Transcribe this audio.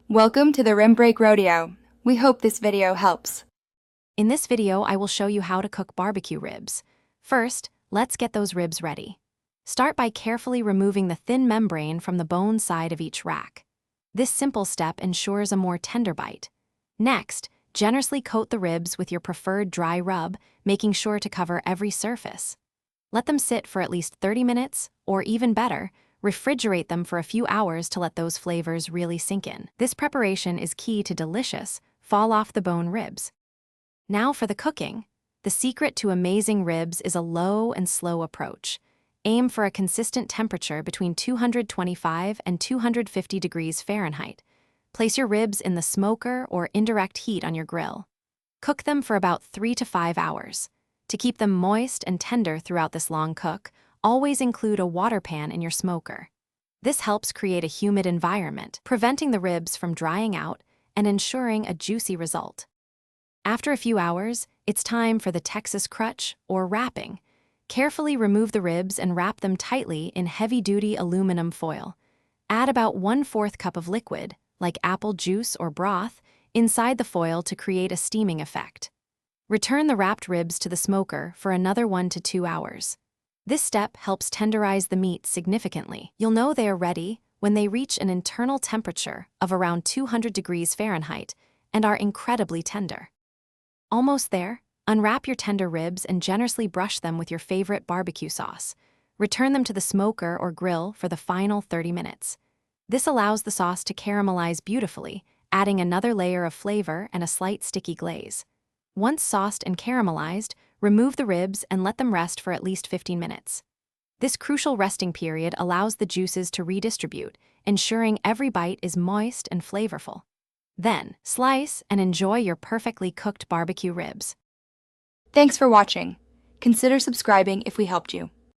Welcome to the Rim Break Rodeo. We hope this video helps. In this video, I will show you how to cook barbecue ribs. First, let's get those ribs ready. Start by carefully removing the thin membrane from the bone side of each rack. This simple step ensures a more tender bite. Next, generously coat the ribs with your preferred dry rub, making sure to cover every surface. Let them sit for at least 30 minutes, or even better, refrigerate them for a few hours to let those flavors really sink in. This preparation is key to delicious, fall-off-the-bone ribs. Now for the cooking. The secret to amazing ribs is a low and slow approach. Aim for a consistent temperature between 225 and 250 degrees Fahrenheit. Place your ribs in the smoker or indirect heat on your grill. Cook them for about 3 to 5 hours. To keep them moist and tender throughout this long cook, always include a water pan in your smoker. This helps create a humid environment, preventing the ribs from drying out and ensuring a juicy result. After a few hours, it's time for the Texas crutch, or wrapping. Carefully remove the ribs and wrap them tightly in heavy-duty aluminum foil. Add about 1/4 cup of liquid, like apple juice or broth, inside the foil to create a steaming effect. Return the wrapped ribs to the smoker for another 1 to 2 hours. This step helps tenderize the meat significantly. You'll know they are ready when they reach an internal temperature of around 200 degrees Fahrenheit and are incredibly tender. Almost there, unwrap your tender ribs and generously brush them with your favorite barbecue sauce. Return them to the smoker or grill for the final 30 minutes. This allows the sauce to caramelize beautifully, adding another layer of flavor and a slight sticky glaze. Once sauced and caramelized, remove the ribs and let them rest for at least 15 minutes. This crucial resting period allows the juices to redistribute, ensuring every bite is moist and flavorful. Then, slice and enjoy your perfectly cooked barbecue ribs. Thanks for watching. Consider subscribing if we helped you.